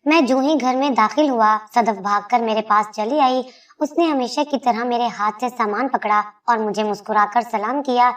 मैं जो ही घर में दाखिल हुआ, सदफ भागकर मेरे पास चली आई। उसने हमेशा की तरह मेरे हाथ से सामान पकड़ा और मुझे मुस्कुराकर सलाम किया।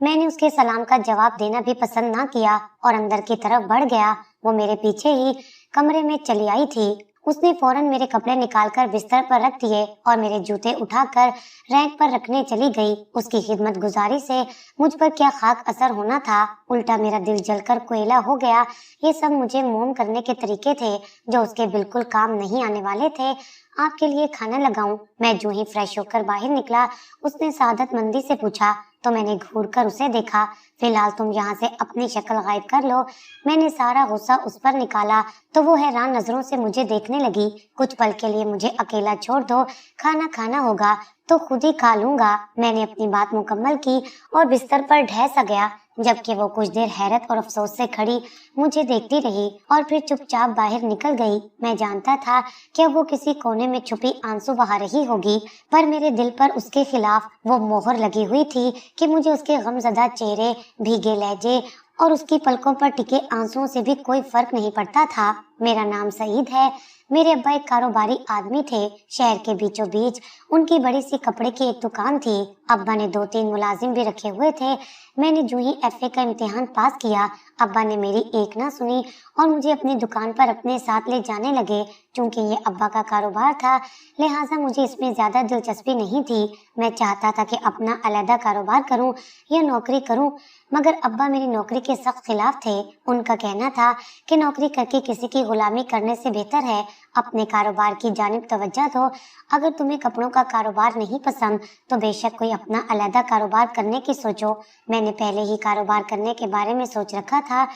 मैंने उसके सलाम का जवाब देना भी पसंद ना किया और अंदर की तरफ बढ़ गया। वो मेरे पीछे ही कमरे में चली आई थी। उसने फौरन मेरे कपड़े निकालकर बिस्तर पर रख दिए और मेरे जूते उठाकर रैक पर रखने चली गई। उसकी खिदमत गुजारी से मुझ पर क्या खाक असर होना था, उल्टा मेरा दिल जलकर कोयला हो गया। ये सब मुझे मोम करने के तरीके थे जो उसके बिल्कुल काम नहीं आने वाले थे। आपके लिए खाना लगाऊं? मैं जो ही फ्रेश होकर बाहर निकला, उसने सादतमंदी से पूछा तो मैंने घूर कर उसे देखा। फिलहाल तुम यहाँ से अपनी शक्ल गायब कर लो। मैंने सारा गुस्सा उस पर निकाला तो वो हैरान नजरों से मुझे देखने लगी। कुछ पल के लिए मुझे अकेला छोड़ दो, खाना खाना होगा तो खुद ही खा लूंगा। मैंने अपनी बात मुकम्मल की और बिस्तर पर ढह सा गया, जबकि वो कुछ देर हैरत और अफसोस से खड़ी मुझे देखती रही और फिर चुपचाप बाहर निकल गई। मैं जानता था कि अब वो किसी कोने में छुपी आंसू बहा रही होगी, पर मेरे दिल पर उसके खिलाफ वो मोहर लगी हुई थी कि मुझे उसके गमज़दा चेहरे, भीगे लहजे और उसकी पलकों पर टिके आंसुओं से भी कोई फर्क नहीं पड़ता था। मेरा नाम सईद है। मेरे अब्बा एक कारोबारी आदमी थे। शहर के बीचों बीच उनकी बड़ी सी कपड़े की एक दुकान थी। अब्बा ने 2-3 मुलाजिम भी रखे हुए थे। मैंने जो ही एफए का इम्तिहान पास किया, अब्बा ने मेरी एक ना सुनी और मुझे अपनी दुकान पर अपने साथ ले जाने लगे। चूंकि ये अब्बा का कारोबार था, लिहाजा मुझे इसमें ज्यादा दिलचस्पी नहीं थी। मैं चाहता था कि अपना अलहदा कारोबार करूं या नौकरी करूं, मगर अब्बा मेरी नौकरी के सख्त खिलाफ थे। उनका कहना था कि नौकरी करके किसी की गुलामी करने से बेहतर है अपने कारोबार की जानिब तवज्जो दो। अगर तुम्हें कपड़ों का कारोबार नहीं पसंद तो बेशक कोई अपना अलहदा कारोबार करने की सोचो। मैंने पहले ही कारोबार करने के बारे में सोच रखा था,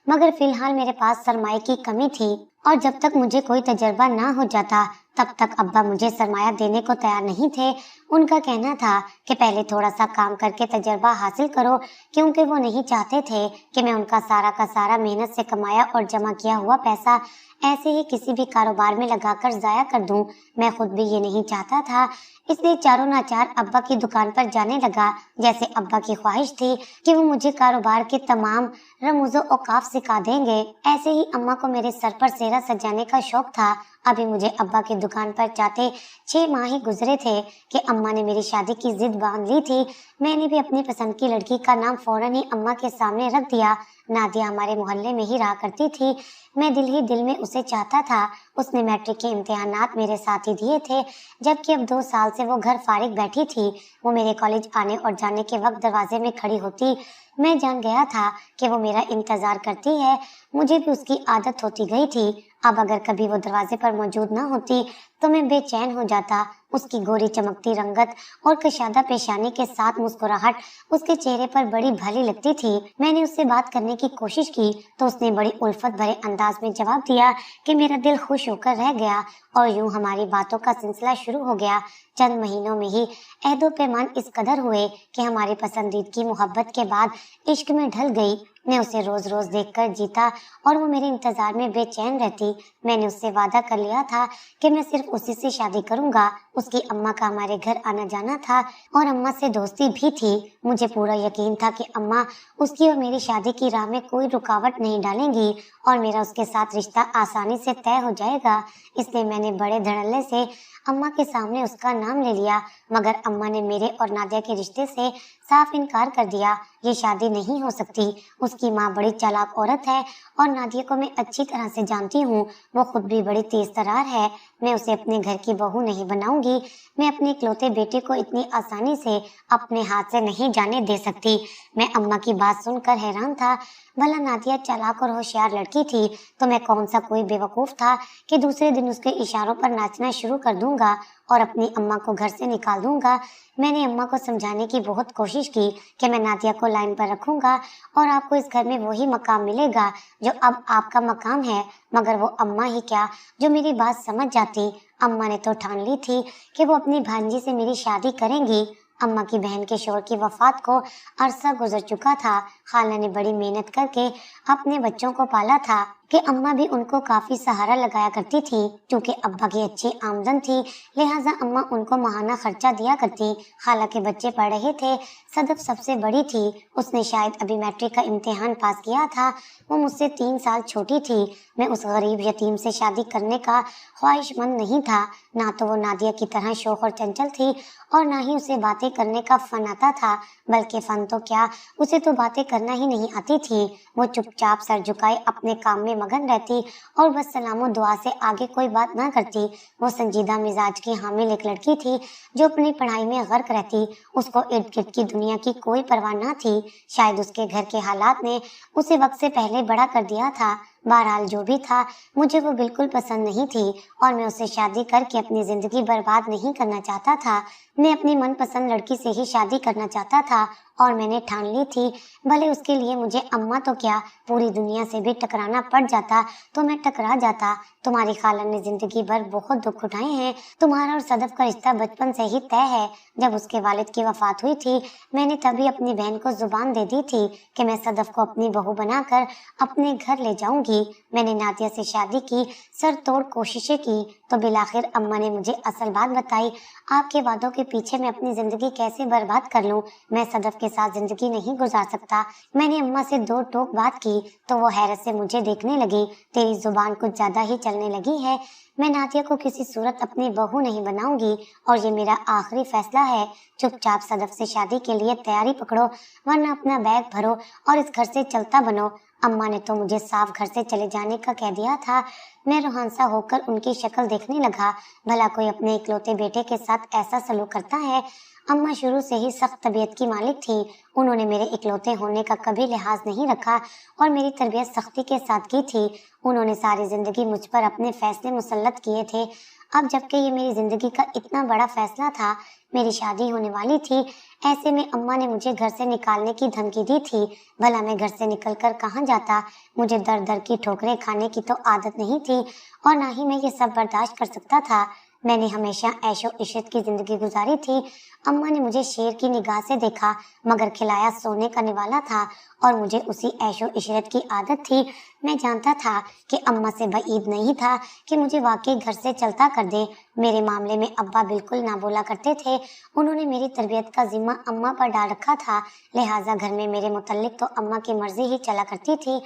मगर फिलहाल मेरे पास सरमाए की कमी थी और जब तक मुझे कोई तजर्बा ना हो जाता तब तक अब्बा मुझे सरमाया देने को तैयार नहीं थे। उनका कहना था कि पहले थोड़ा सा काम करके तजर्बा हासिल करो, क्योंकि वो नहीं चाहते थे कि मैं उनका सारा का सारा मेहनत से कमाया और जमा किया हुआ पैसा ऐसे ही किसी भी कारोबार में लगाकर जाया कर दूं। मैं खुद भी ये नहीं चाहता था, इसलिए चारों नाचार अब्बा की दुकान पर जाने लगा। जैसे अब्बा की ख्वाहिश थी कि वो मुझे कारोबार के तमाम रमूज़ो औकाफ सिखा देंगे, ऐसे ही अम्मा को मेरे सर पर सेहरा सजाने का शौक था। अभी मुझे अब्बा की दुकान पर जाते 6 माह ही गुजरे थे कि अम्मा ने मेरी शादी की जिद बांध ली थी। मैंने भी अपनी पसंद की लड़की का नाम फौरन ही अम्मा के सामने रख दिया। नादिया हमारे मोहल्ले में ही रहा करती थी। मैं दिल ही दिल में उसे चाहता था। उसने मैट्रिक के इम्तिहानात मेरे साथ ही दिए थे, जबकि अब 2 साल से वो घर फारिग बैठी थी। वो मेरे कॉलेज आने और जाने के वक्त दरवाजे में खड़ी होती। मैं जान गया था कि वो मेरा इंतजार करती है। मुझे भी उसकी आदत होती गई थी। अब अगर कभी वो दरवाजे पर मौजूद न होती तो मैं बेचैन हो जाता। उसकी गोरी चमकती रंगत और कशादा पेशानी के साथ मुस्कुराहट उसके चेहरे पर बड़ी भली लगती थी। मैंने उससे बात करने की कोशिश की तो उसने बड़ी उल्फत भरे अंदाज में जवाब दिया कि मेरा दिल खुश होकर रह गया और यूं हमारी बातों का सिलसिला शुरू हो गया। चंद महीनों में ही अहदो पैमान इस कदर हुए कि हमारी पसंदीदगी मोहब्बत के बाद इश्क में ढल गई। मैं उसे रोज रोज देखकर जीता और वो मेरे इंतजार में बेचैन रहती। मैंने उससे वादा कर लिया था कि मैं सिर्फ उसी से शादी करूंगा। उसकी अम्मा का हमारे घर आना जाना था और अम्मा से दोस्ती भी थी। मुझे पूरा यकीन था कि अम्मा उसकी और मेरी शादी की राह में कोई रुकावट नहीं डालेंगी और मेरा उसके साथ रिश्ता आसानी से तय हो जाएगा। इसलिए मैंने बड़े धड़ल्ले से अम्मा के सामने उसका नाम ले लिया, मगर अम्मा ने मेरे और नादिया के रिश्ते से साफ इनकार कर दिया। ये शादी नहीं हो सकती। उसकी माँ बड़ी चालाक औरत है और नादिया को मैं अच्छी तरह से जानती हूँ। वो खुद भी बड़ी तेज तर्रार है। मैं उसे अपने घर की बहू नहीं बनाऊंगी। मैं अपने इकलौते बेटे को इतनी आसानी से अपने हाथ से नहीं जाने दे सकती। मैं अम्मा की बात सुनकर हैरान था। भला नादिया चालाक और होशियार लड़की थी तो मैं कौन सा कोई बेवकूफ था कि दूसरे दिन उसके इशारों पर नाचना शुरू कर दूंगा और अपनी अम्मा को घर से निकाल दूंगा। मैंने अम्मा को समझाने की बहुत कोशिश की कि मैं नादिया को लाइन पर रखूंगा और आपको इस घर में वही मकाम मिलेगा जो अब आपका मकाम है, मगर वो अम्मा ही क्या जो मेरी बात समझ जाती। अम्मा ने तो ठान ली थी कि वो अपनी भांजी से मेरी शादी करेंगी। अम्मा की बहन के शौहर की वफात को अरसा गुजर चुका था। खाला ने बड़ी मेहनत करके अपने बच्चों को पाला था। کہ अम्मा भी उनको काफी सहारा लगाया करती थी। क्योंकि अब्बा की अच्छी आमदन थी, लिहाजा अम्मा उनको माहाना खर्चा दिया करती। हालांकि बच्चे पढ़ रहे थे, सदफ सबसे बड़ी थी। उसने शायद अभी मैट्रिक का इम्तिहान पास किया था। वो मुझसे 3 साल छोटी थी। मैं उस गरीब यतीम से शादी करने का ख्वाहिशमंद नहीं था। ना तो वो नादिया की तरह शौक और चंचल थी और ना ही उसे बातें करने का फन आता था। बल्कि फन तो क्या, उसे तो बातें करना ही नहीं आती थी। वो चुपचाप सर झुकाए अपने काम में मगन रहती और बस सलामो दुआ से आगे कोई बात ना करती। वो संजीदा मिजाज की हामिल एक लड़की थी जो अपनी पढ़ाई में गर्क रहती। उसको इर्द गिर्द की दुनिया की कोई परवाह ना थी। शायद उसके घर के हालात ने उसे वक्त से पहले बड़ा कर दिया था। बहरहाल जो भी था, मुझे वो बिल्कुल पसंद नहीं थी और मैं उससे शादी करके अपनी जिंदगी बर्बाद नहीं करना चाहता था। मैं अपनी मनपसंद लड़की से ही शादी करना चाहता था और मैंने ठान ली थी, भले उसके लिए मुझे अम्मा तो क्या, पूरी दुनिया से भी टकराना पड़ जाता तो मैं टकरा जाता। तुम्हारी खाला ने जिंदगी भर बहुत दुख उठाए हैं। तुम्हारा और सदफ का रिश्ता बचपन से ही तय है। जब उसके वालिद की वफात हुई थी, मैंने तभी अपनी बहन को जुबान दे दी थी कि मैं सदफ को अपनी बहू बनाकर अपने घर ले जाऊंगी। मैंने नादिया से शादी की, सर तोड़ कोशिशें की, तो बिलाखिर अम्मा ने मुझे असल बात बताई। आपके वादों के पीछे मैं अपनी जिंदगी कैसे बर्बाद कर लूं? मैं सदफ के साथ जिंदगी नहीं गुजार सकता। मैंने अम्मा से 2 टोक बात की तो वो हैरत से मुझे देखने लगी। तेरी जुबान कुछ ज्यादा ही चलने लगी है। मैं नादिया को किसी सूरत अपनी बहू नहीं बनाऊंगी और ये मेरा आखिरी फैसला है। चुपचाप सदफ से शादी के लिए तैयारी पकड़ो, वरना अपना बैग भरो और इस घर से चलता बनो। अम्मा ने तो मुझे साफ घर से चले जाने का कह दिया था। मैं रुहानसा होकर उनकी शक्ल देखने लगा। भला कोई अपने इकलौते बेटे के साथ ऐसा सलूक करता है? अम्मा शुरू से ही सख्त तबीयत की मालिक थी। उन्होंने मेरे इकलौते होने का कभी लिहाज नहीं रखा और मेरी तरबियत सख्ती के साथ की थी। उन्होंने सारी जिंदगी मुझ पर अपने फैसले मुसल्लत किए थे। अब जबकि ये मेरी जिंदगी का इतना बड़ा फैसला था, मेरी शादी होने वाली थी, ऐसे में अम्मा ने मुझे घर से निकालने की धमकी दी थी। भला मैं घर से निकलकर कहाँ जाता? मुझे दर दर की ठोकरें खाने की तो आदत नहीं थी और ना ही मैं ये सब बर्दाश्त कर सकता था। मैंने हमेशा ऐशो इशरत की जिंदगी गुजारी थी। अम्मा ने मुझे शेर की निगाह से देखा, मगर खिलाया सोने का निवाला था और मुझे उसी ऐशो इशरत की आदत थी। मैं जानता था कि अम्मा से बईद नहीं था कि मुझे वाकई घर से चलता कर दे। मेरे मामले में अब्बा बिल्कुल ना बोला करते थे। उन्होंने मेरी तरबियत का जिम्मा अम्मा पर डाल रखा था, लिहाजा घर में मेरे मुतल्लिक तो अम्मा की मर्जी ही चला करती थी।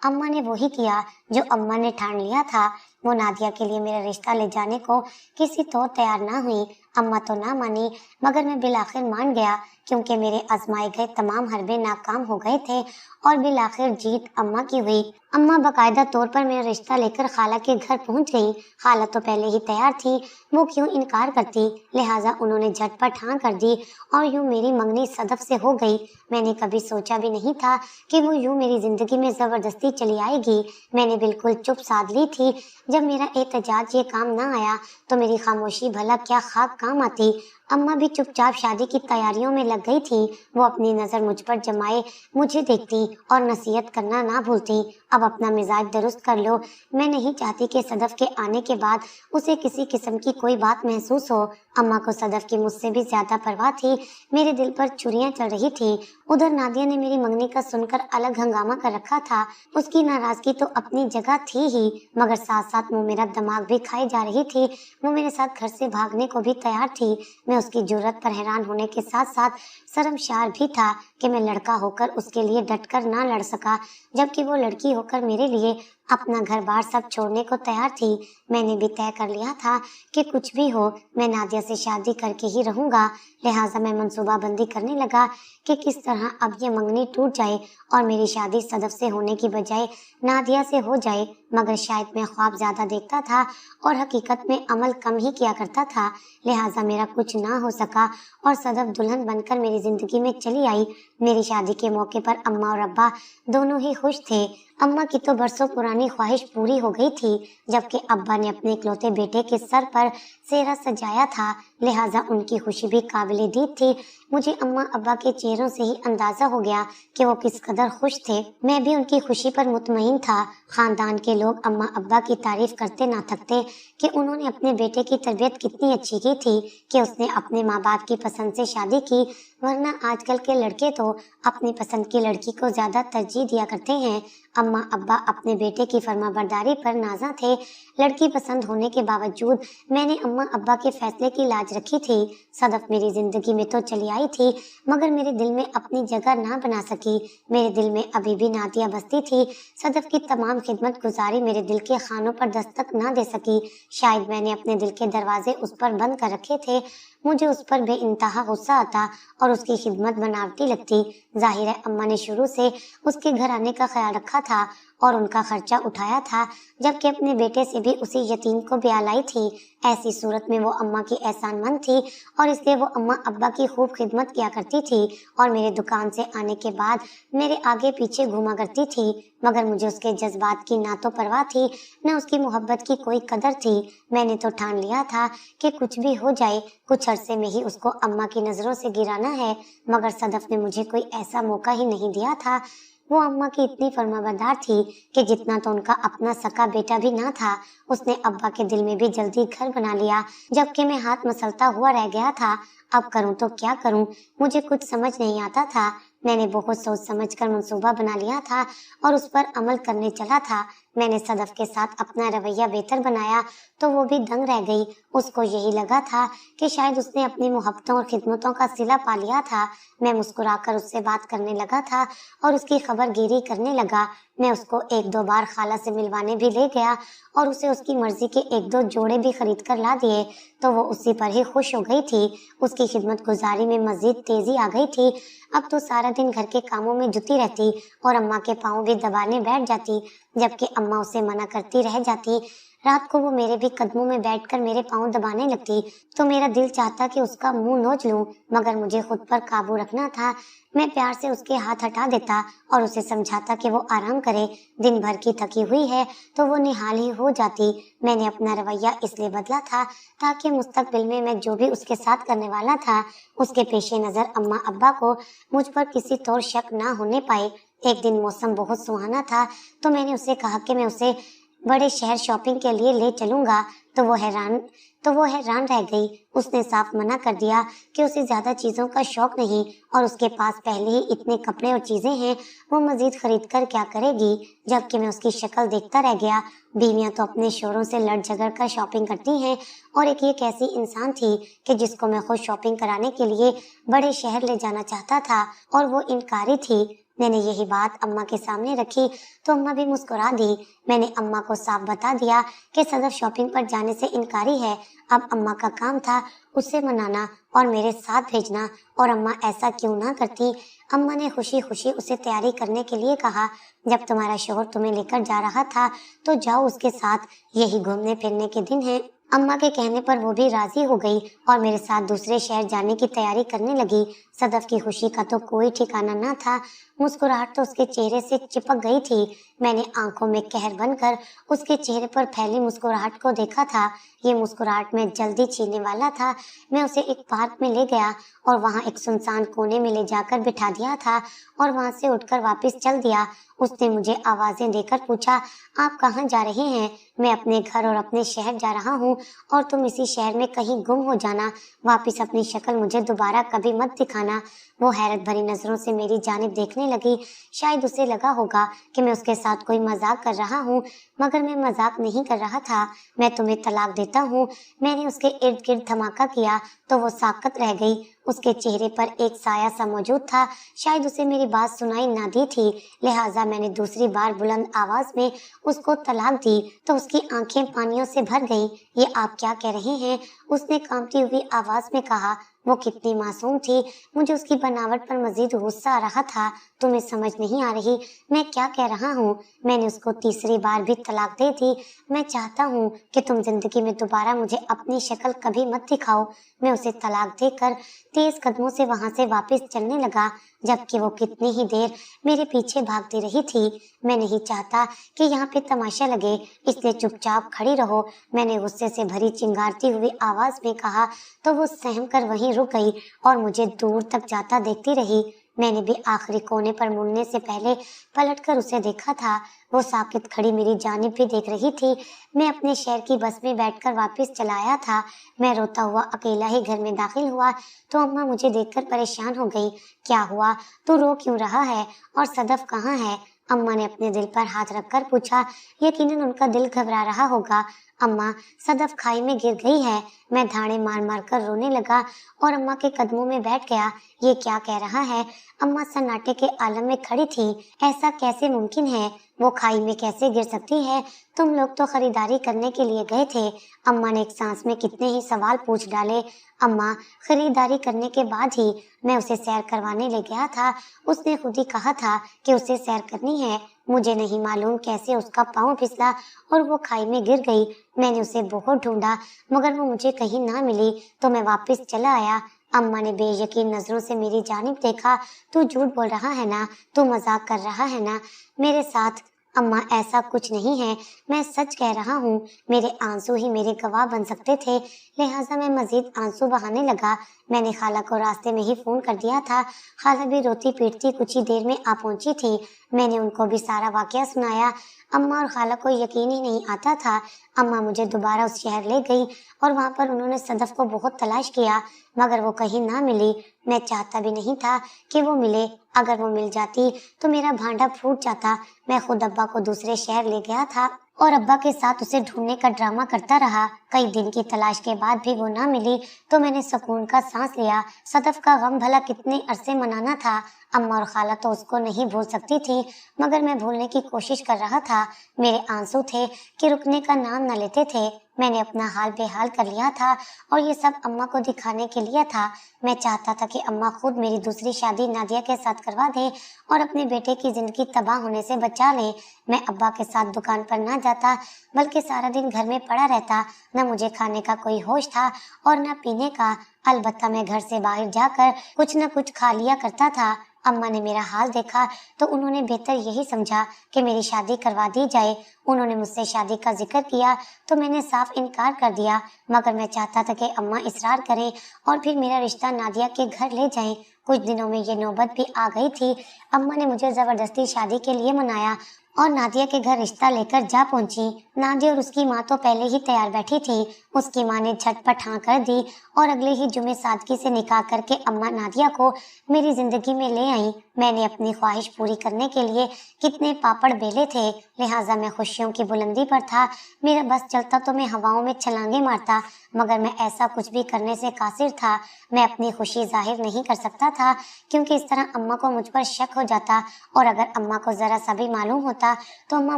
अम्मा ने वही किया जो अम्मा ने ठान लिया था। वो नादिया के लिए मेरा रिश्ता ले जाने को किसी तो तैयार ना हुई। अम्मा तो ना मानी, मगर मैं बिलाखिर मान गया, क्योंकि मेरे आजमाए गए तमाम हरबे नाकाम हो गए थे और बिलाखिर जीत अम्मा की हुई। अम्मा बाकायदा तौर पर मेरा रिश्ता लेकर खाला के घर पहुंच गई। खाला तो पहले ही तैयार थी, वो क्यों इनकार करती? लिहाजा उन्होंने झटपट हाँ कर दी और यूं मेरी मंगनी सदफ से हो गई। मैंने कभी सोचा भी नहीं था कि वो यूं मेरी जिंदगी में जबरदस्ती चली आएगी। मैंने बिल्कुल चुप साध ली थी। जब मेरा एहतजाज ये काम ना आया तो मेरी खामोशी भला क्या खाक काम आती। अम्मा भी चुपचाप शादी की तैयारियों में लग गई थी। वो अपनी नजर मुझ पर जमाए मुझे देखती और नसीहत करना ना भूलती। अब अपना मिजाज दुरुस्त कर लो। मैं नहीं चाहती कि सदफ के आने के बाद उसे किसी किस्म की कोई बात महसूस हो। अम्मा को सदफ की मुझसे भी ज्यादा परवाह थी। मेरे दिल पर छुरियां चल रही थी। उधर नादिया ने मेरी मंगनी का सुनकर अलग हंगामा कर रखा था। उसकी नाराजगी तो अपनी जगह थी ही, मगर साथ साथ वो मेरा दिमाग भी खाई जा रही थी। वो मेरे साथ घर से भागने को भी तैयार थी। मैं उसकी जुर्रत पर हैरान होने के साथ साथ शर्मशार भी था कि मैं लड़का होकर उसके लिए डटकर ना लड़ सका, जबकि वो लड़की होकर मेरे लिए अपना घर बार सब छोड़ने को तैयार थी। मैंने भी तय कर लिया था कि कुछ भी हो, मैं नादिया से शादी करके ही रहूंगा। लिहाजा मैं मंसूबा बंदी करने लगा कि किस तरह अब ये मंगनी टूट जाए और मेरी शादी सदफ से होने की बजाय नादिया से हो जाए। मगर शायद मैं ख्वाब ज्यादा देखता था और हकीकत में अमल कम ही किया करता था। लिहाजा मेरा कुछ ना हो सका और सदफ दुल्हन बनकर मेरी जिंदगी में चली आई। मेरी शादी के मौके पर अम्मा और अब्बा दोनों ही खुश थे। अम्मा की तो बरसों पुरानी ख्वाहिश पूरी हो गई थी, जबकि अब्बा ने अपने इकलौते बेटे के सर पर सेहरा सजाया था। लिहाजा उनकी खुशी भी काबिले दीद थी। मुझे अम्मा अब्बा के चेहरों से ही अंदाजा हो गया कि वो किस कदर खुश थे। मैं भी उनकी खुशी पर मुतमईन था। खानदान के लोग अम्मा अब्बा की तारीफ करते ना थकते कि उन्होंने अपने बेटे की तरबियत कितनी अच्छी की थी कि उसने अपने माँ बाप की पसंद से शादी की, वरना आजकल के लड़के तो अपनी पसंद की लड़की को ज्यादा तरजीह दिया करते हैं। अम्मा अब्बा अपने बेटे की फर्माबरदारी पर नाज़ा थे। लड़की पसंद होने के बावजूद मैंने अम्मा अब्बा के फैसले की लाज रखी थी। सदफ मेरी जिंदगी में तो चली आई थी, मगर मेरे दिल में अपनी जगह ना बना सकी। मेरे दिल में अभी भी नादिया बसती थी। सदफ की तमाम खिदमत गुजारी मेरे दिल के खानों पर दस्तक ना दे सकी। शायद मैंने अपने दिल के दरवाजे उस पर बंद कर रखे थे। मुझे उस पर बेइंतहा गुस्सा आता और उसकी खिदमत बनावटी लगती। जाहिर है अम्मा ने शुरू से उसके घर आने का ख्याल रखा था और उनका खर्चा उठाया था, जबकि अपने बेटे से भी उसी यतीम को ब्याह लाई थी। ऐसी सूरत में वो अम्मा की एहसानमंद थी और इसलिए वो अम्मा अब्बा की खूब खिदमत किया करती थी और मेरे दुकान से आने के बाद मेरे आगे पीछे घूमा करती थी। मगर मुझे उसके जज्बात की ना तो परवाह थी, न उसकी मोहब्बत की कोई कदर थी। मैंने तो ठान लिया था कि कुछ भी हो जाए, कुछ अरसे में ही उसको अम्मा की नजरों से गिराना है। मगर सदफ ने मुझे कोई ऐसा मौका ही नहीं दिया था। वो अम्मा की इतनी फर्माबरदार थी कि जितना तो उनका अपना सका बेटा भी ना था, उसने अब्बा के दिल में भी जल्दी घर बना लिया, जबकि मैं हाथ मसलता हुआ रह गया था। अब करूं तो क्या करूं, मुझे कुछ समझ नहीं आता था। मैंने बहुत सोच समझकर मंसूबा बना लिया था और उस पर अमल करने चला था। मैंने सदफ के साथ अपना रवैया बेहतर बनाया तो वो भी दंग रह गई। उसको यही लगा था कि शायद उसने अपनी मोहब्बतों और खिदमतों का सिला पा लिया था। मैं मुस्कुराकर उससे बात करने लगा था और उसकी खबरगिरी करने लगा। मैं उसको एक दो बार खाला से मिलवाने भी ले गया और उसे उसकी मर्जी के एक दो जोड़े भी खरीद कर ला दिए, तो वो उसी पर ही खुश हो गई थी। उसकी खिदमत गुजारी में मजीद तेजी आ गई थी। अब तो सारा दिन घर के कामों में जुटी रहती और अम्मा के पाँव भी दबाने बैठ जाती, जबकि अम्मा उसे मना करती रह जाती। रात को वो मेरे भी कदमों में बैठकर मेरे पाँव दबाने लगती तो मेरा दिल चाहता कि उसका मुंह नोच लूं, मगर मुझे खुद पर काबू रखना था। मैं प्यार से उसके हाथ हटा देता और उसे समझाता कि वो आराम करे, दिन भर की थकी हुई है तो वो निहाल ही हो जाती। मैंने अपना रवैया इसलिए बदला था ताकि मुस्तकबिल में मैं जो भी उसके साथ करने वाला था, उसके पेशे नजर अम्मा अब्बा को मुझ पर किसी तौर शक ना होने पाए। एक दिन मौसम बहुत सुहाना था तो मैंने उसे कहा कि मैं उसे बड़े शहर शॉपिंग के लिए ले चलूंगा, तो वो हैरान रह गई। उसने साफ मना कर दिया कि उसे ज्यादा चीजों का शौक नहीं और उसके पास पहले ही इतने कपड़े और चीजें हैं, वो मजीद खरीद कर क्या करेगी। जबकि मैं उसकी शक्ल देखता रह गया। बीवियां तो अपने शोहरों से लड़ झगड़ कर शॉपिंग करती हैं और एक ये कैसी इंसान थी कि जिसको मैं खुद शॉपिंग कराने के लिए बड़े शहर ले जाना चाहता था और वो इनकारी थी। मैंने यही बात अम्मा के सामने रखी तो अम्मा भी मुस्कुरा दी। मैंने अम्मा को साफ बता दिया कि सदफ शॉपिंग पर जाने से इनकारी है। अब अम्मा का काम था उसे मनाना और मेरे साथ भेजना, और अम्मा ऐसा क्यों ना करती। अम्मा ने खुशी खुशी उसे तैयारी करने के लिए कहा। जब तुम्हारा शोहर तुम्हें लेकर जा रहा था तो जाओ उसके साथ, यही घूमने फिरने के दिन है। अम्मा के कहने पर वो भी राजी हो गई और मेरे साथ दूसरे शहर जाने की तैयारी करने लगी। सदफ की खुशी का तो कोई ठिकाना ना था। मुस्कुराहट तो उसके चेहरे से चिपक गई थी। मैंने आंखों में कहर बनकर उसके चेहरे पर फैली मुस्कुराहट को देखा था। ये मुस्कुराहट मैं जल्दी छीनने वाला था। मैं उसे एक पार्क में ले गया और वहां एक सुनसान कोने में ले जाकर बिठा दिया था और वहां से उठकर वापस चल दिया। उसने मुझे आवाजें देकर पूछा, आप कहाँ जा रहे हैं? मैं अपने घर और अपने शहर जा रहा हूँ और तुम इसी शहर में कहीं गुम हो जाना। वापस अपनी शक्ल मुझे दोबारा कभी मत दिखाना। वो हैरत भरी नजरों से मेरी जानिब देखने लगी। शायद उसे लगा होगा कि मैं उसके साथ कोई मजाक कर रहा हूँ, मगर मैं मजाक नहीं कर रहा था। मैं तुम्हें तलाक देता हूँ। मैंने उसके इर्द गिर्द धमाका किया तो वो साकत रह गई। उसके चेहरे पर एक साया सा मौजूद था। शायद उसे मेरी बात सुनाई ना दी थी, लिहाजा मैंने दूसरी बार बुलंद आवाज में उसको तलाक दी तो उसकी आंखें पानियों से भर गईं। ये आप क्या कह रहे हैं? उसने कांपती हुई आवाज में कहा। वो कितनी मासूम थी। मुझे उसकी बनावट पर मजीद गुस्सा आ रहा था। तुम्हें समझ नहीं आ रही मैं क्या कह रहा हूँ। मैंने उसको तीसरी बार भी तलाक दे दी। मैं चाहता हूँ कि तुम जिंदगी में दोबारा मुझे अपनी शक्ल कभी मत दिखाओ। मैं उसे तलाक देकर तेज कदमों से वहां से वापस चलने लगा, जबकि वो कितनी ही देर मेरे पीछे भागती रही थी। मैं नहीं चाहता कि यहाँ पे तमाशा लगे, इसलिए चुपचाप खड़ी रहो। मैंने गुस्से से भरी चिंगारती हुई आवाज में कहा तो वो सहम कर वहीं रुक गई और मुझे दूर तक जाता देखती रही। मैंने भी आखिरी कोने पर मुड़ने से पहले पलटकर उसे देखा था। वो साकित खड़ी मेरी जानिब भी देख रही थी। मैं अपने शहर की बस में बैठकर वापस चला आया था। मैं रोता हुआ अकेला ही घर में दाखिल हुआ तो अम्मा मुझे देखकर परेशान हो गई। क्या हुआ? तू रो क्यों रहा है? और सदफ कहाँ है? अम्मा ने अपने दिल पर हाथ रखकर पूछा। यकीनन उनका दिल घबरा रहा होगा। अम्मा, सदफ खाई में गिर गई है। मैं धाड़े मार मार कर रोने लगा और अम्मा के कदमों में बैठ गया। ये क्या कह रहा है? अम्मा सन्नाटे के आलम में खड़ी थी। ऐसा कैसे मुमकिन है? वो खाई में कैसे गिर सकती है? तुम लोग तो खरीदारी करने के लिए गए थे। अम्मा ने एक सांस में कितने ही सवाल पूछ डाले। अम्मा, खरीदारी करने के बाद ही मैं उसे सैर करवाने ले गया था। उसने खुद ही कहा था कि उसे सैर करनी है। मुझे नहीं मालूम कैसे उसका पाँव फिसला और वो खाई में गिर गई। मैंने उसे बहुत ढूंढा मगर वो मुझे कहीं ना मिली तो मैं वापस चला आया। अम्मा ने बेयकीन नजरों से मेरी जानिब देखा। तू झूठ बोल रहा है ना? तू मजाक कर रहा है ना मेरे साथ? अम्मा, ऐसा कुछ नहीं है, मैं सच कह रहा हूँ। मेरे आंसू ही मेरे गवाह बन सकते थे, लिहाजा मैं मजीद आंसू बहाने लगा। मैंने खाला को रास्ते में ही फोन कर दिया था। खाला भी रोती पीटती कुछ ही देर में आ पहुंची थी। मैंने उनको भी सारा वाकया सुनाया। अम्मा और खाला को यकीन ही नहीं आता था। अम्मा मुझे दोबारा उस शहर ले गई और वहाँ पर उन्होंने सदफ को बहुत तलाश किया मगर वो कहीं ना मिली। मैं चाहता भी नहीं था कि वो मिले। अगर वो मिल जाती तो मेरा भांडा फूट जाता। मैं खुद अब्बा को दूसरे शहर ले गया था और अब्बा के साथ उसे ढूंढने का ड्रामा करता रहा। कई दिन की तलाश के बाद भी वो ना मिली तो मैंने सुकून का सांस लिया। सदफ का गम भला कितने अरसे मनाना था। अम्मा और खाला तो उसको नहीं भूल सकती थी मगर मैं भूलने की कोशिश कर रहा था। मेरे आंसू थे कि रुकने का नाम न लेते थे। मैंने अपना हाल बेहाल कर लिया था और ये सब अम्मा को दिखाने के लिए था। मैं चाहता था कि अम्मा खुद मेरी दूसरी शादी नादिया के साथ करवा दे और अपने बेटे की जिंदगी तबाह होने से बचा ले। मैं अब्बा के साथ दुकान पर ना जाता बल्कि सारा दिन घर में पड़ा रहता। न मुझे खाने का कोई होश था और न पीने का। अलबत्ता मैं घर से बाहर जाकर कुछ न कुछ खा लिया करता था। अम्मा ने मेरा हाल देखा तो उन्होंने बेहतर यही समझा कि मेरी शादी करवा दी जाए। उन्होंने मुझसे शादी का जिक्र किया तो मैंने साफ इनकार कर दिया मगर मैं चाहता था कि अम्मा इसरार करें और फिर मेरा रिश्ता नादिया के घर ले जाएं। कुछ दिनों में ये नौबत भी आ गई थी। अम्मा ने मुझे जबरदस्ती शादी के लिए मनाया और नादिया के घर रिश्ता लेकर जा पहुंची। नादिया और उसकी माँ तो पहले ही तैयार बैठी थी। उसकी माँ ने झटपट हाँ कर दी और अगले ही जुमे सादगी से निकाह करके अम्मा नादिया को मेरी जिंदगी में ले आई। मैंने अपनी ख्वाहिश पूरी करने के लिए कितने पापड़ बेले थे, लिहाजा मैं खुशियों की बुलंदी पर था। मेरा बस चलता तो मैं हवाओं में छलांगे मारता मगर मैं ऐसा कुछ भी करने से कासिर था। मैं अपनी खुशी जाहिर नहीं कर सकता था क्योंकि इस तरह अम्मा को मुझ पर शक हो जाता और अगर अम्मा को जरा सा भी मालूम होता तो अम्मा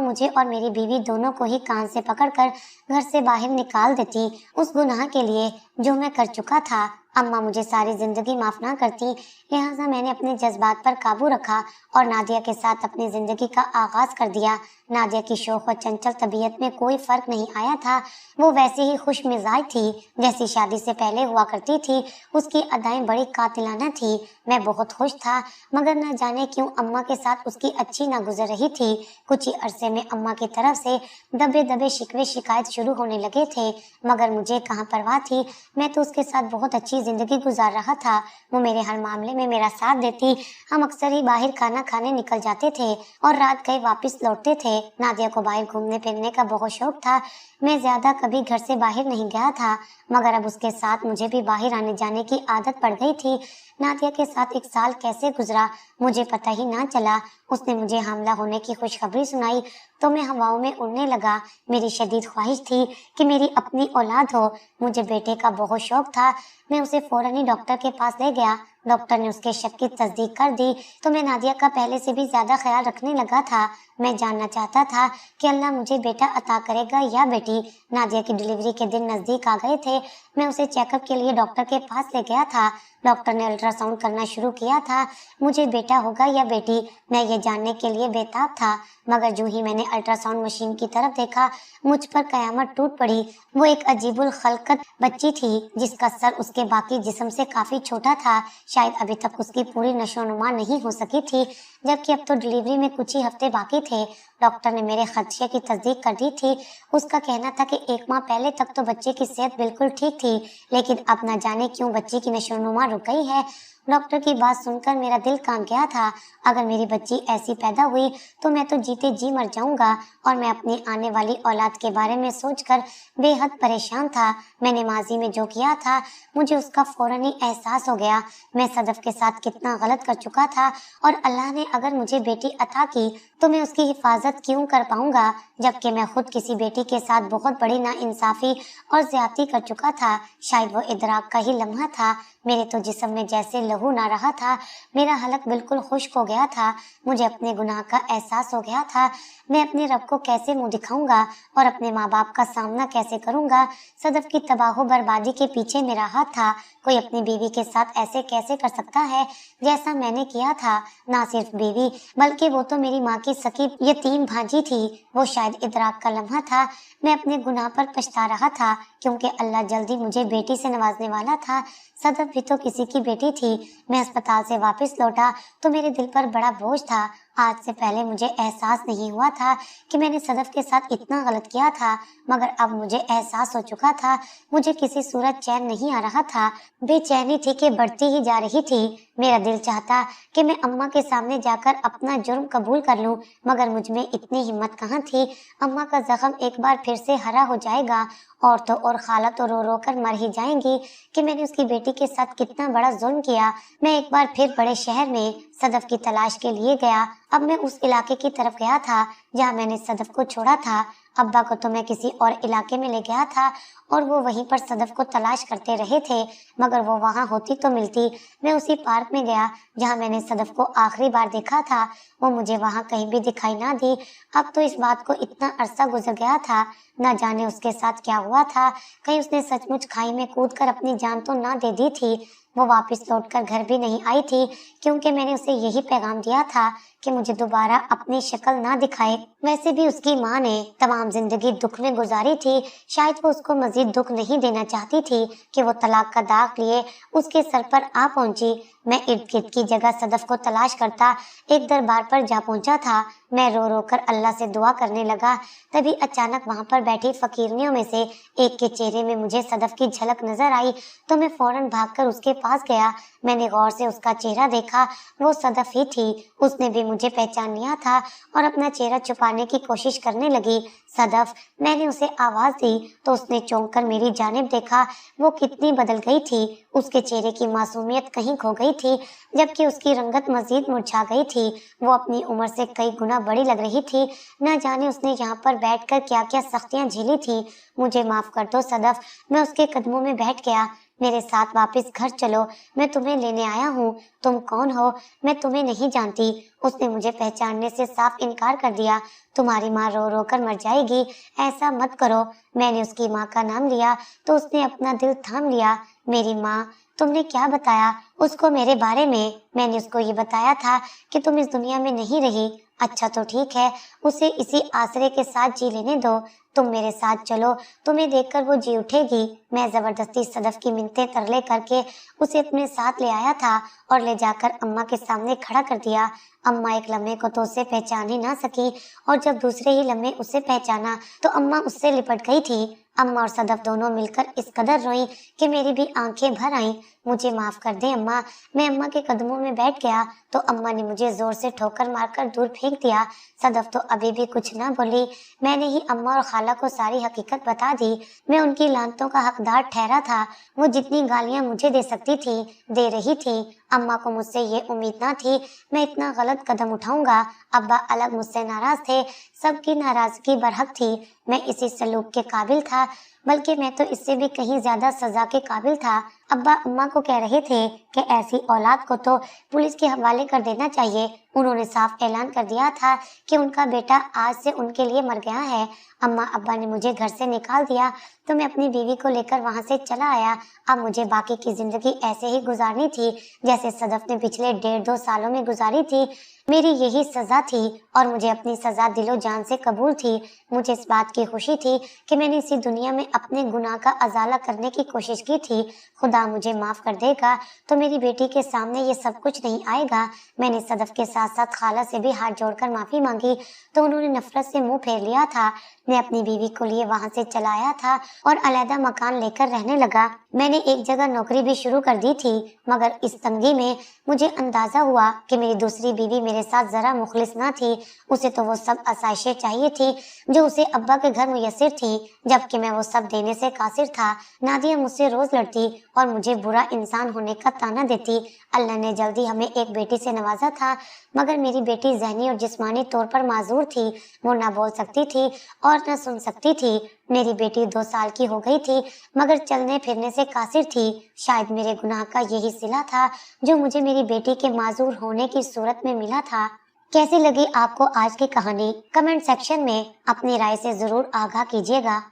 मुझे और मेरी बीवी दोनों को ही कान से पकड़कर घर से बाहर निकाल देती उस गुनाह के लिए जो मैं कर चुका था। अम्मा मुझे सारी जिंदगी माफ ना करती, लिहाजा मैंने अपने जज्बात पर काबू रखा और नादिया के साथ अपनी जिंदगी का आगाज कर दिया। नादिया की शौक और चंचल तबीयत में कोई फर्क नहीं आया था। वो वैसे ही खुश मिजाज थी जैसी शादी से पहले हुआ करती थी। उसकी अदाएं बड़ी कातिलाना थी। मैं बहुत खुश था मगर न जाने क्यों अम्मा के साथ उसकी अच्छी ना गुजर रही थी। कुछ ही अरसे में अम्मा की तरफ से दबे दबे शिकवे शिकायत शुरू होने लगे थे मगर मुझे कहाँ परवाह थी। मैं तो उसके साथ बहुत अच्छी जिंदगी गुजार रहा था। वो मेरे हर मामले में मेरा साथ देती। हम अक्सर ही बाहर खाना खाने निकल जाते थे और रात गए वापस लौटते थे। नादिया को बाहर घूमने फिरने का बहुत शौक था। मैं ज्यादा कभी घर से बाहर नहीं गया था मगर अब उसके साथ मुझे भी बाहर आने जाने की आदत पड़ गई थी। नादिया के साथ एक साल कैसे गुजरा मुझे पता ही ना चला। उसने मुझे हामला होने की खुशखबरी सुनाई तो मैं हवाओं में उड़ने लगा। मेरी शदीद ख्वाहिश थी कि मेरी अपनी औलाद हो। मुझे बेटे का बहुत शौक था। मैं उसे फौरन ही डॉक्टर के पास ले गया। डॉक्टर ने उसके शक की तस्दीक कर दी तो मैं नादिया का पहले से भी ज्यादा ख्याल रखने लगा था। मैं जानना चाहता था कि अल्लाह मुझे बेटा अता करेगा या बेटी। नादिया की डिलीवरी के दिन नजदीक आ गए थे। मैं उसे चेकअप के लिए डॉक्टर के पास ले गया था। डॉक्टर ने अल्ट्रासाउंड करना शुरू किया था। मुझे बेटा होगा या बेटी मैं ये जानने के लिए बेताब था मगर जो ही मैंने अल्ट्रासाउंड मशीन की तरफ देखा मुझ पर कयामत टूट पड़ी। वो एक अजीबुल खलकत बच्ची थी जिसका सर उसके बाकी जिस्म से काफी छोटा था। शायद अभी तक उसकी पूरी नशोनुमा नहीं हो सकी थी जबकि अब तो डिलीवरी में कुछ ही हफ्ते बाकी थे। डॉक्टर ने मेरे खदशे की तस्दीक कर दी थी। उसका कहना था कि 1 माह पहले तक तो बच्चे की सेहत बिल्कुल ठीक थी लेकिन अब न जाने क्यों बच्ची की नशोनुमा रुक गई है। डॉक्टर की बात सुनकर मेरा दिल कांप गया था। अगर मेरी बच्ची ऐसी पैदा हुई तो मैं तो जीते जी मर जाऊंगा। और मैं अपनी आने वाली औलाद के बारे में सोचकर बेहद परेशान था। मैंने माजी में जो किया था मुझे उसका फौरन ही एहसास हो गया। मैं सदफ के साथ कितना गलत कर चुका था, और अल्लाह ने अगर मुझे बेटी अता की तो मैं उसकी हिफाजत क्यों कर पाऊंगा, जबकि मैं खुद किसी बेटी के साथ बहुत बड़ी नाइंसाफी और ज्यादती कर चुका था। शायद वो इदराक का ही लम्हा था। मेरे तो जिस्म में जैसे लहू ना रहा था। मेरा हलक बिल्कुल खुश्क हो गया था। मुझे अपने गुनाह का एहसास हो गया था। मैं अपने रब को कैसे मुंह दिखाऊंगा और अपने माँ बाप का सामना कैसे करूंगा। सदफ की तबाह बर्बादी के पीछे मेरा हाथ था। कोई अपनी बीवी के साथ ऐसे कैसे कर सकता है जैसा मैंने किया था। ना सिर्फ बीवी बल्कि वो तो मेरी माँ की सकी यतीम भांजी थी। वो शायद इदराक का लम्हा था। मैं अपने गुनाह पर पछता रहा था, क्योंकि अल्लाह जल्दी मुझे बेटी से नवाजने वाला था। सदफ भी तो किसी की बेटी थी। मैं अस्पताल से वापस लौटा तो मेरे दिल पर बड़ा बोझ था। आज से पहले मुझे एहसास नहीं हुआ था कि मैंने सदफ के साथ इतना गलत किया था, मगर अब मुझे एहसास हो चुका था। मुझे किसी सूरत चैन नहीं आ रहा था। बेचैनी थी कि बढ़ती ही जा रही थी। मेरा दिल चाहता कि मैं अम्मा के सामने जाकर अपना जुर्म कबूल कर लूं, मगर मुझ में इतनी हिम्मत कहाँ थी। अम्मा का जख्म एक बार फिर से हरा हो जाएगा, और तो और खाला तो रो रो कर मर ही जाएंगी कि मैंने उसकी बेटी के साथ कितना बड़ा जुल्म किया। मैं एक बार फिर बड़े शहर में सदफ की तलाश के लिए गया। अब मैं उस इलाके की तरफ गया था जहाँ मैंने सदफ को छोड़ा था। अब्बा को तो मैं किसी और इलाके में ले गया था और वो वहीं पर सदफ को तलाश करते रहे थे, मगर वो वहाँ होती तो मिलती। मैं उसी पार्क में गया जहाँ मैंने सदफ को आखिरी बार देखा था। वो मुझे वहाँ कहीं भी दिखाई ना दी। अब तो इस बात को इतना अरसा गुजर गया था, न जाने उसके साथ क्या हुआ था। कहीं उसने सचमुच खाई में कूदकर अपनी जान तो ना दे दी थी। वो वापस लौटकर घर भी नहीं आई थी, क्योंकि मैंने उसे यही पैगाम दिया था कि मुझे दोबारा अपनी शक्ल ना दिखाए। वैसे भी उसकी माँ ने तमाम जिंदगी दुख में गुजारी थी। शायद वो उसको मजीद दुख नहीं देना चाहती थी कि वो तलाक का दाग लिए उसके सर पर आ पहुंची। मैं इर्द गिर्द की जगह सदफ को तलाश करता एक दरबार पर जा पहुंचा था। मैं रो रो कर अल्लाह से दुआ करने लगा। तभी अचानक वहां पर बैठी फकीरनियों में से एक के चेहरे में मुझे सदफ की झलक नजर आई, तो मैं फौरन भागकर उसके पास गया। मैंने गौर से उसका चेहरा देखा। वो सदफ ही थी। उसने भी मुझे पहचान लिया था और अपना चेहरा छुपाने की कोशिश करने लगी। सदफ, मैंने उसे आवाज दी तो उसने चौंक कर मेरी जानिब देखा। वो कितनी बदल गई थी। उसके चेहरे की मासूमियत कहीं खो गई थी, जबकि उसकी रंगत मजीद मुरझा गई थी। वो अपनी उम्र से कई गुना बड़ी लग रही थी। न जाने उसने यहाँ पर बैठकर क्या क्या सख्तियां झेली थी। मुझे माफ कर दो सदफ। मैं उसके कदमों में बैठ गया। मेरे साथ वापस घर चलो, मैं तुम्हें लेने आया हूँ। तुम कौन हो? मैं तुम्हें नहीं जानती। उसने मुझे पहचानने से साफ इनकार कर दिया। तुम्हारी माँ रो रो कर मर जाएगी, ऐसा मत करो। मैंने उसकी माँ का नाम लिया तो उसने अपना दिल थाम लिया। मेरी माँ, तुमने क्या बताया उसको मेरे बारे में? मैंने उसको ये बताया था कि तुम इस दुनिया में नहीं रही। अच्छा तो ठीक है, उसे इसी आसरे के साथ जी लेने दो। तुम मेरे साथ चलो, तुम्हें देखकर वो जी उठेगी। मैं जबरदस्ती सदफ की मिन्नतें तरले करके उसे अपने साथ ले आया था और ले जाकर अम्मा के सामने खड़ा कर दिया। अम्मा एक लम्हे को तो उसे पहचान ही ना सकी, और जब दूसरे ही लम्हे उसे पहचाना तो अम्मा उससे लिपट गई थी। अम्मा और सदफ दोनों मिलकर इस कदर रोई कि मेरी भी आंखें भर आईं। मुझे माफ कर दे अम्मा। मैं अम्मा के कदमों में बैठ गया तो अम्मा ने मुझे जोर से ठोकर मारकर दूर फेंक दिया। सदफ तो अभी भी कुछ ना बोली। मैंने ही अम्मा और खाला को सारी हकीकत बता दी। मैं उनकी लानतों का हकदार ठहरा था। वो जितनी गालियां मुझे दे सकती थी दे रही थी। अम्मा को मुझसे ये उम्मीद ना थी मैं इतना गलत कदम उठाऊंगा। अब्बा अलग मुझसे नाराज थे। सबकी नाराजगी बरहक थी। मैं इसी सलूक के काबिल था, बल्कि मैं तो इससे भी कहीं ज्यादा सजा के काबिल था। अब्बा अम्मा को कह रहे थे कि ऐसी औलाद को तो पुलिस के हवाले कर देना चाहिए। उन्होंने साफ ऐलान कर दिया था कि उनका बेटा आज से उनके लिए मर गया है। अम्मा अब्बा ने मुझे घर से निकाल दिया तो मैं अपनी बीवी को लेकर वहां से चला आया। अब मुझे बाकी की जिंदगी ऐसे ही गुजारनी थी जैसे सदफ ने पिछले 1.5-2 सालों में गुजारी थी। मेरी यही सजा थी और मुझे अपनी सजा दिलो जान से कबूल थी। मुझे इस बात की खुशी थी कि मैंने इसी दुनिया में अपने गुनाह का अजाला करने की कोशिश की थी। खुदा मुझे माफ कर देगा तो मेरी बेटी के सामने ये सब कुछ नहीं आएगा। मैंने सदफ के साथ साथ खाला से भी हाथ जोड़कर माफी मांगी तो उन्होंने नफरत से मुंह फेर लिया था। मैं अपनी बीवी को लिए वहाँ से चला आया था और अलग मकान लेकर रहने लगा। मैंने एक जगह नौकरी भी शुरू कर दी थी, मगर इस तंगी में मुझे अंदाजा हुआ कि मेरी दूसरी बीवी मेरे साथ जरा मुखलिस ना थी। उसे तो वो सब आसाइशें चाहिए थी जो उसे अब्बा के घर मुयस्सर थी, जबकि मैं वो सब देने से कासिर था। नादिया मुझसे रोज लड़ती और मुझे बुरा इंसान होने का ताना देती। अल्लाह ने जल्दी हमें एक बेटी से नवाजा था, मगर मेरी बेटी ज़हनी और जिस्मानी तौर पर माजूर थी। वो ना बोल सकती थी और न सुन सकती थी। मेरी बेटी 2 साल की हो गई थी, मगर चलने फिरने से कासिर थी। शायद मेरे गुनाह का यही सिला था जो मुझे मेरी बेटी के माजूर होने की सूरत में मिला था। कैसी लगी आपको आज की कहानी? कमेंट सेक्शन में अपनी राय से जरूर आगाह कीजिएगा।